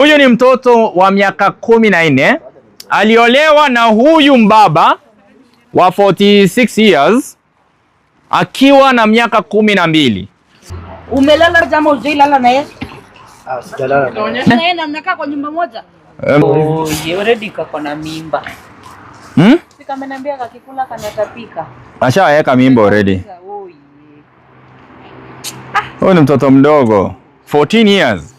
Huyu ni mtoto wa miaka 14, aliolewa na huyu mbaba wa 46 years akiwa na miaka 12. Umelala jamaa ujailala na yeye? Sijalala na yeye. Na mnakaa kwa nyumba moja? Already kako na mimba. Sika ameniambia kakikula kanatapika. Ashaweka mimba already. Huyu ni mtoto mdogo, 14 years.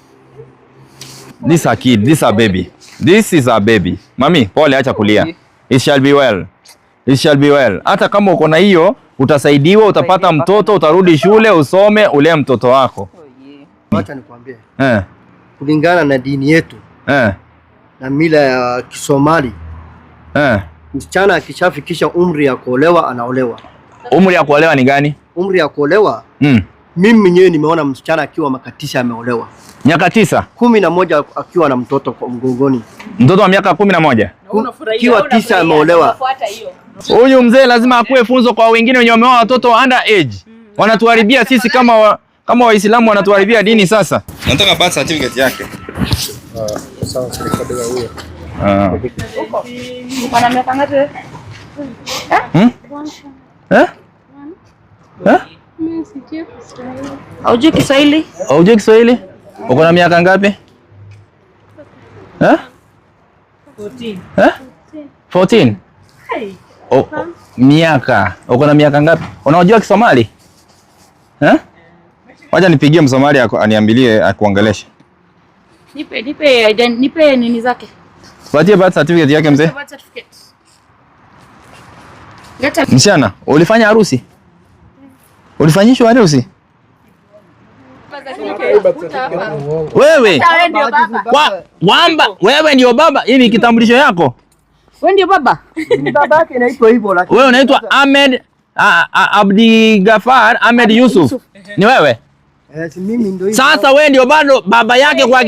This a kid, this a baby. This is a baby. Mami, pole, acha kulia. It shall be well. It shall be well. Hata kama uko na hiyo, utasaidiwa, utapata mtoto, utarudi shule, usome, ule mtoto wako. Acha nikwambie. Kulingana na dini yetu. Na mila ya Kisomali. Msichana akishafikisha umri ya kuolewa anaolewa. Umri ya kuolewa ni gani? Umri ya kuolewa? Mimi mwenyewe nimeona msichana akiwa miaka 9 ameolewa. Miaka 9? 11 akiwa na mtoto kwa mgongoni. Mtoto wa miaka 11? Akiwa 9 ameolewa. Huyu mzee lazima akuwe funzo kwa wengine wenye wameoa watoto under age. Wanatuharibia sisi kama Waislamu, wanatuharibia dini sasa. Nataka birth certificate yake. Sawa, serikali huyo. Bwana miaka ngapi? Haujui Kiswahili? Haujui Kiswahili? Uko na miaka ngapi? 14. 14? Miaka. Uko na miaka ngapi? Unajua Kisomali? Wacha nipigie Msomali aniambilie akuongeleshe. Nipe nini zake. Patie birth certificate yake mzee. Msichana, ulifanya harusi? Ulifanyishwa harusi? Wewe. Wewe ndio baba? Hii ni kitambulisho yako? Wewe ndio baba? Baba yake anaitwa hivyo lakini. Wewe unaitwa Ahmed Abdigafar Ahmed Yusuf. Ni wewe? Mimi ndio hivyo. Sasa wewe ndio bado baba yake kwa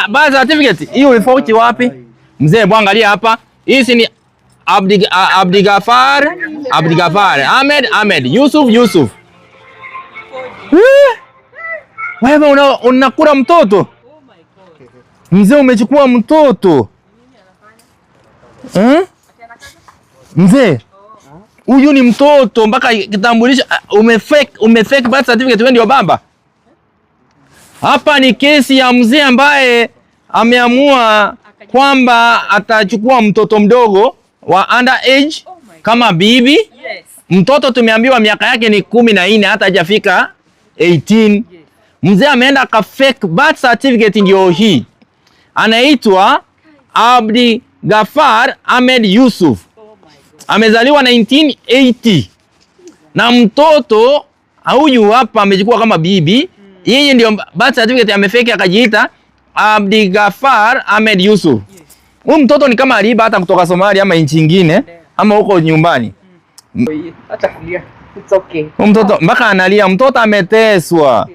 birth certificate. Hiyo ulifauti wapi? Mzee, angalia hapa. Hii ni Abdigafar Ahmed Yusuf. Wewe unakula mtoto? Mzee, umechukua mtoto. Mzee, huyu ni mtoto mpaka kitambulisho umefake birth certificate, wewe ndio baba? Hapa ni kesi ya mzee ambaye ameamua kwamba atachukua mtoto mdogo wa under age kama bibi. Mtoto tumeambiwa miaka yake ni 14, hata hajafika 18. Mzee ameenda ka fake birth certificate, ndio hii. Anaitwa Abdigafar Ahmed Yusuf. Amezaliwa 1980. Na mtoto huyu hapa amechukua kama bibi. Yeye ndio birth certificate amefake, akajiita Abdigafar Ahmed Yusuf. Huyu mtoto ni kama aliiba hata kutoka Somalia ama nchi nyingine ama huko nyumbani. Acha kulia. It's okay. Mtoto mpaka analia, mtoto ameteswa.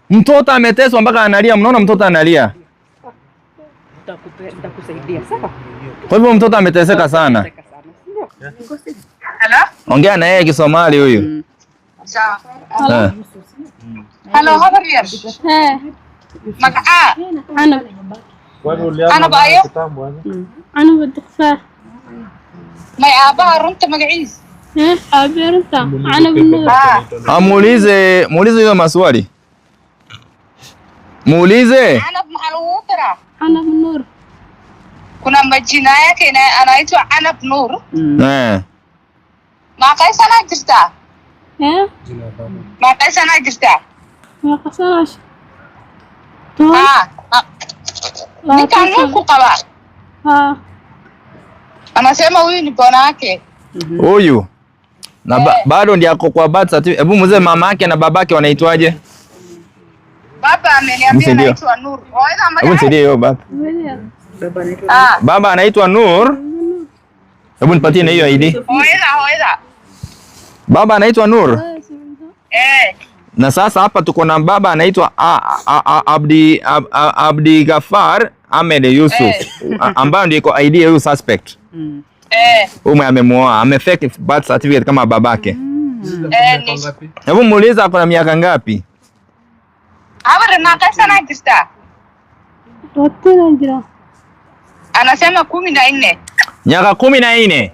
Mtoto ameteswa mpaka analia, mnaona mtoto analia. Nitakusaidia sawa? Kwa hivyo mtoto ameteseka sana. Hello? Ongea na yeye Kisomali huyu. Sawa. Hello, habar yar. Magaca. Ana baayo. Ana Abdigafar. May aba runta magaciis. Aba runta. Ana Nur. Muulize hiyo maswali. Muulize. Ana Malutara. Ana Nur. Kuna majina yake anaitwa Ana Nur. Maqay sana jirta? Maqay sana jirta? Maqay sana. Nikan Mungu qaba. Anasema huyu ni bwana yake. Huyu. Na bado ndiye ako kwa birth certificate. Hebu mzee, mama yake na babake wanaitwaje? Baba ameniambia anaitwa Nur. Hebu nisaidie hiyo baba. Baba anaitwa Nur. Hebu nipatie na hiyo ID. Hoida. Baba anaitwa Nur. Na sasa hapa tuko na baba anaitwa Abdigafar Ahmed Yusuf. Ambayo ndio iko ID ya huyu suspect. Huyu amemuoa, amefake birth certificate kama babake. Hebu muuliza ako na miaka ngapi? Abara maqay sana jirta? Totena jira. Anasema 14. Miaka 14.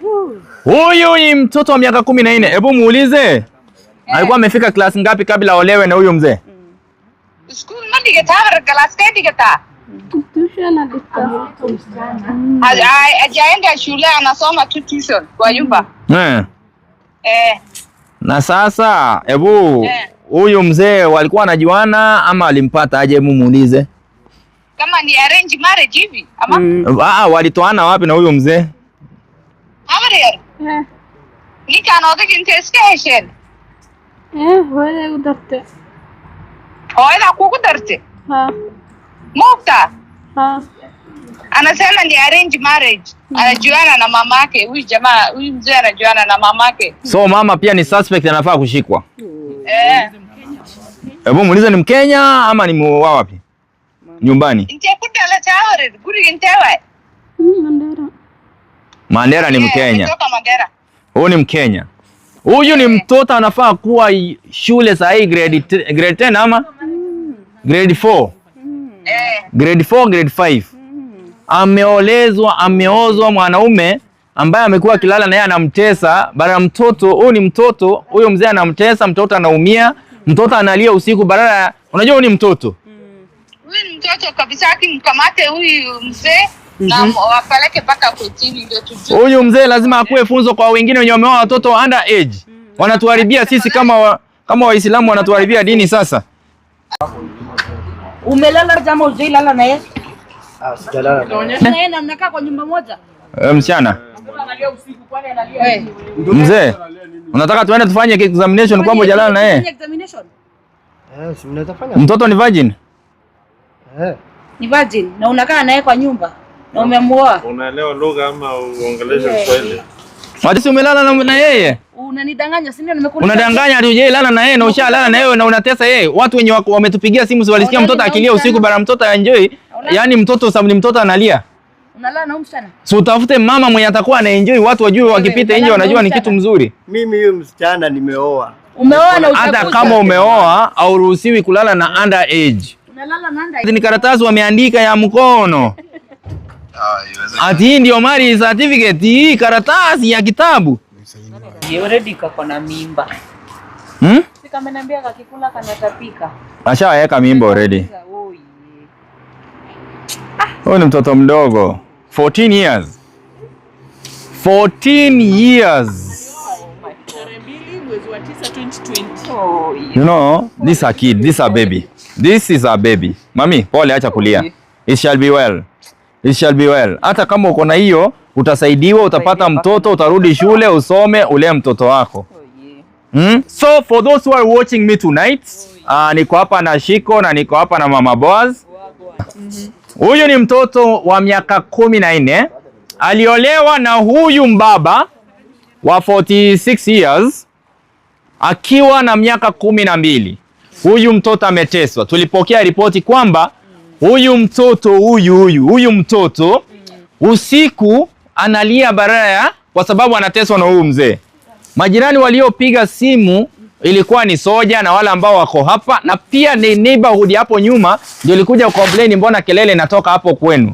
Huyu ni mtoto wa miaka 14. Hebu muulize. Alikuwa amefika class ngapi kabla aolewe na huyu mzee? School madigeta class kadigeta. Tuition adika. Hajaenda shule, anasoma tu tuition kwa nyumba. Na sasa hebu huyu mzee walikuwa wanajuana ama alimpata aje? Hebu muulize. Kama ni arrange marriage hivi ama walitoana wapi na huyu mzee? Amare. Ni kana odin station. Hoyle udarte. Hoyle kukudarte. Mukta. Anasema ni arrange marriage. Anajuana na mamake. Huyu jamaa, huyu mzee anajuana na mamake. So mama pia ni suspect, anafaa kushikwa. Hebu muulize, ni Mkenya ama ni mwa wapi? Nyumbani. Ntekutala taware, guri ntewa. Mandera. Mandera ni Mkenya. Kutoka Mandera. Huyu ni Mkenya. Huyu ni mtoto anafaa kuwa shule saa hii grade 10 ama grade 4. Grade 4, grade 5. Ameozwa mwanaume ambaye amekuwa akilala na yeye anamtesa. Bara mtoto, huyu ni mtoto, huyo mzee anamtesa, mtoto anaumia, mtoto analia usiku barara. Unajua huyu ni mtoto. Huyu ni mtoto kabisa, akimkamate huyu mzee na wapeleke mpaka kotini ndio tujue. Huyu mzee lazima akuwe funzo kwa wengine wenye wameoa watoto under age. Wanatuharibia sisi kama Waislamu, wanatuharibia dini sasa. Umelala jamaa ujailala na yeye? Sijalala. Na yeye mnakaa kwa nyumba moja? Msichana. Mzee, unataka tuende tufanye examination kwamba hujalala na yeye? Examination? Si mnaweza fanya. Mtoto ni virgin? Ni virgin na unakaa naye kwa nyumba na umemuoa. Unaelewa lugha ama uongeleshe Kiswahili? Sisi umelala na yeye? Unanidanganya, si ndio? Nimekuuliza. Unadanganya, hatujalala na yeye na ushalala na yeye na unatesa yeye. Watu wenye wametupigia simu walisikia mtoto akilia usiku bara mtoto enjoy. Yaani mtoto sababu ni mtoto analia. Unalala na msichana? So utafute mama mwenye atakuwa ana enjoy, watu wajue wakipita nje wanajua ni kitu mzuri. Mimi huyu msichana nimeoa. Umeoa na utakuja. Hata kama umeoa hauruhusiwi kulala na under age. Unalala na under age. Ni karatasi wameandika ya mkono. Ati hii ndio marriage certificate, hii karatasi ya kitabu. Yeye already kako na mimba. Si kama niambia kakikula kanatapika. Ashaweka mimba already. Huyu ni mtoto mdogo. 14 years. 14 years. You know, this is a kid, this is a baby. This is a baby. Mami, pole, acha kulia. It shall be well. It shall be well. Hata kama uko na hiyo, utasaidiwa, utapata mtoto, utarudi shule, usome, ulee mtoto wako. So for those who are watching me tonight, niko hapa na Shiko na niko hapa na Mama Boaz. Huyu ni mtoto wa miaka 14. Aliolewa na huyu mbaba wa 46 years akiwa na miaka 12. Huyu mtoto ameteswa. Tulipokea ripoti kwamba huyu mtoto usiku analia baraya kwa sababu anateswa na huyu mzee. Majirani waliopiga simu ilikuwa ni Soja na wale ambao wako hapa, na pia ni neighborhood hapo nyuma ndio ilikuja complain, mbona kelele inatoka hapo kwenu.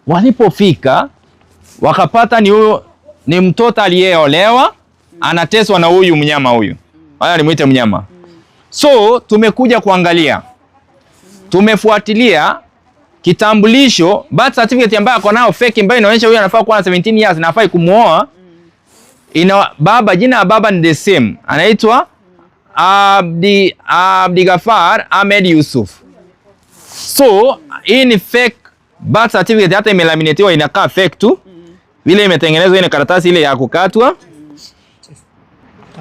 Walipofika wakapata ni mtoto aliyeolewa anateswa na huyu mnyama huyu. Haya nimuite mnyama. So tumekuja kuangalia, tumefuatilia kitambulisho, birth certificate ambayo ako nao fake ambayo inaonyesha huyu anafaa kuwa na 17 years na afai kumuoa. Baba, jina la baba ni the same. Anaitwa Abdigafar Ahmed Yusuf. So hii ni fake birth certificate, hata imelaminatiwa inakaa fake tu. Vile imetengenezwa ile karatasi ile ya kukatwa.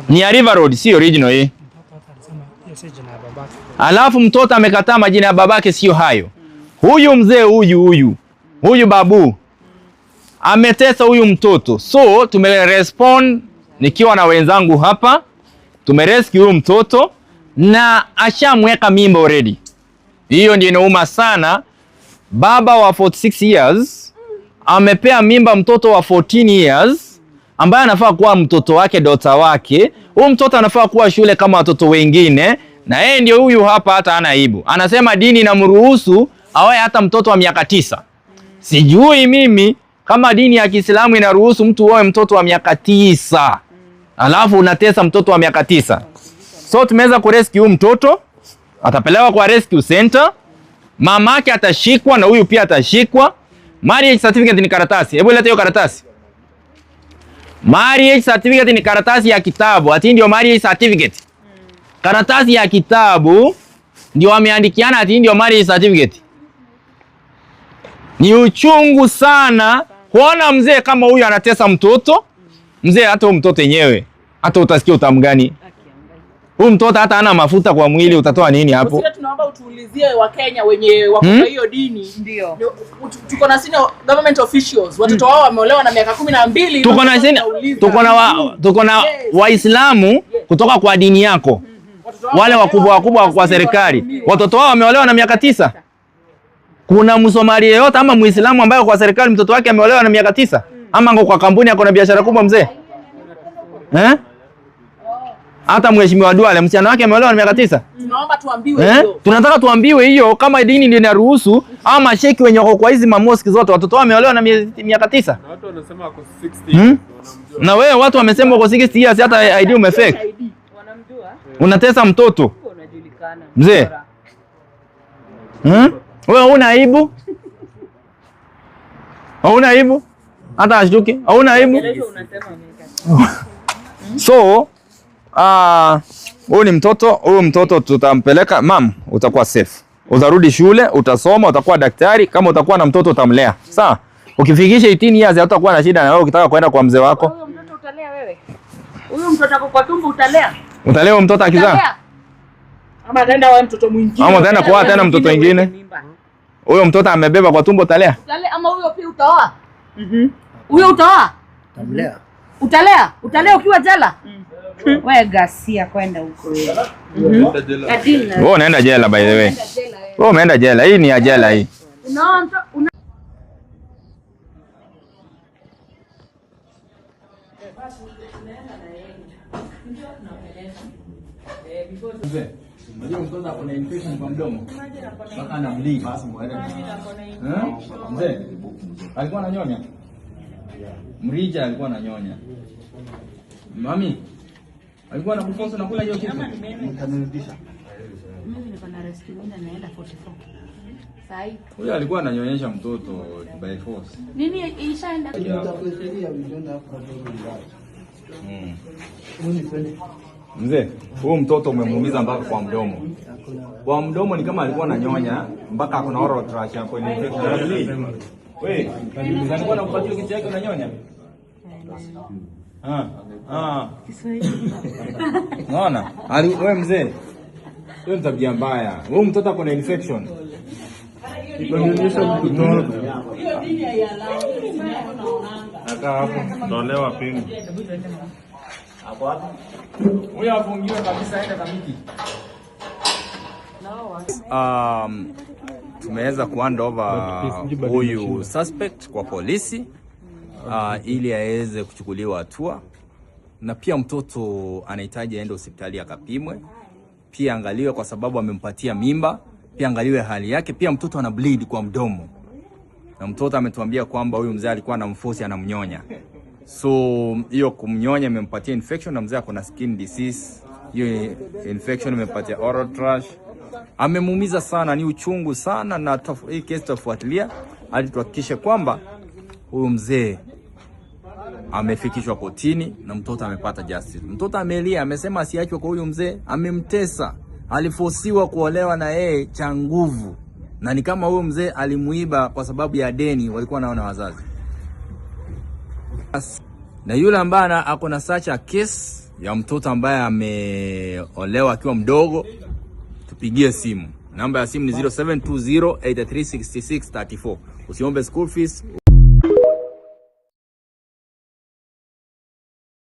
Ni ya River Road, si original hii. Alafu mtoto amekataa majina ya babake sio hayo. Huyu mzee huyu babu ametesa huyu mtoto. So tumerespond nikiwa na wenzangu hapa. Tumerescue huyu mtoto na ashamweka mimba already. Hiyo ndio inauma sana. Baba wa 46 years amepea mimba mtoto wa 14 years ambaye anafaa kuwa mtoto wake, daughter wake. Huyu mtoto anafaa kuwa shule kama watoto wengine, na yeye ndio huyu hapa hata hana aibu. Anasema dini inamruhusu aoe hata mtoto wa miaka 9. Sijui mimi kama dini ya Kiislamu inaruhusu mtu uoe mtoto wa miaka 9. Alafu unatesa mtoto wa miaka 9. So tumeweza kurescue mtoto, atapelewa kwa rescue center. Mamake atashikwa na huyu pia atashikwa. Marriage certificate ni karatasi. Hebu leta hiyo karatasi. Marriage certificate ni karatasi ya kitabu. Ati ndio marriage certificate. Karatasi ya kitabu ndio wameandikiana ati ndio marriage certificate. Ni uchungu sana kuona mzee kama huyu anatesa mtoto. Mzee hata huyu mtoto yenyewe hata utasikia utamu gani? Huyu mtoto hata hana mafuta kwa mwili, utatoa nini hapo? Sisi tunaomba utuulizie Wakenya wenye wako kwa hiyo dini. Ndio. Tuko na senior government officials. Watoto wao wameolewa na miaka 12. Tuko na Waislamu kutoka kwa dini yako. Wale wakubwa kwa serikali. Watoto wao wameolewa na miaka 9. Kuna Msomali yeyote ama Muislamu ambaye kwa serikali mtoto wake ameolewa na miaka 9? Ama kwa kampuni yako na biashara kubwa mzee? Hata Mheshimiwa Duale msichana wake ameolewa na miaka 9. Tunaomba tuambiwe hiyo. Tunataka tuambiwe hiyo kama dini ndio inaruhusu ama sheki wenye wako kwa hizi mamoski zote watoto wao wameolewa na miaka 9. Na watu wanasema wako 60. Na wewe watu wamesema wako 60 years hata ID umefake. Wanamjua? Unatesa mtoto. Unajulikana. Mzee. Wewe huna aibu? Hauna aibu? Hata ashtuke. Hauna aibu? So, huyu mtoto tutampeleka, mam, utakuwa safe. Utarudi shule, utasoma, utakuwa daktari, kama utakuwa na mtoto utamlea. Sawa? Ukifikisha 18 years hutakuwa na shida na wewe ukitaka kwenda kwa mzee wako. Huyo mtoto utalea wewe? Huyo mtoto ako kwa tumbo utalea? Utalea mtoto akizaa? Ama ataenda kwa mtoto mwingine? Ama ataenda kwa tena mtoto mwingine? Huyo mtoto amebeba kwa tumbo utalea? Utalea ama huyo pia utaoa? Huyo utaoa? Utamlea. Utalea? Utalea ukiwa jela? Wewe gasia kwenda huko wewe. Wewe unaenda jela by the way. Wewe umeenda jela. Hii ni ya jela hii. Unajua mtoto ako na infection kwa mdomo. Mpaka anamlia basi mwende. Mzee, alikuwa ananyonya. Mrija alikuwa ananyonya. Mami, alikuwa anakuforce na kula hiyo kitu. Nitanirudisha. Mimi niko na rescue na naenda 44. Sai. Huyo alikuwa ananyonyesha mtoto by force. Nini ishaenda? Mzee, huyu mtoto umemuumiza mpaka kwa mdomo. Kwa mdomo ni kama alikuwa ananyonya mpaka kuna oral trash hapo ni infection. Wewe, alikuwa anakupatia kitu chake unanyonya? Unaona? Wewe mzee. Hiyo ni tabia mbaya. Wewe mtoto ako na infection. Kunyonyesha mtoto. Hiyo dini ya lao. Aka hapo ndolewa pingu. Hapo hapo. Huyo afungiwe kabisa aende kamiti. Tumeweza kuhand over huyu suspect kwa polisi ili aweze kuchukuliwa hatua, na pia mtoto anahitaji aende hospitali akapimwe, pia angaliwe kwa sababu amempatia mimba, pia angaliwe hali yake, pia mtoto ana bleed kwa mdomo. Na mtoto ametuambia kwamba huyu mzee alikuwa anamforce anamnyonya. So hiyo kumnyonya imempatia infection na mzee akona skin disease. Hiyo infection imempatia oral trash. Amemuumiza sana, ni uchungu sana, na hii kesi tutafuatilia hadi tuhakikishe kwamba huyu mzee amefikishwa kotini na mtoto amepata justice. Mtoto amelia, amesema asiachwe kwa huyu mzee, amemtesa, alifosiwa kuolewa na yeye cha nguvu. Na ni kama huyu mzee alimuiba kwa sababu ya deni walikuwa naona wazazi. Na yule ambaye ako na such a case ya mtoto ambaye ameolewa akiwa mdogo, tupigie simu. Namba ya simu ni 0720836634. Usiombe school fees.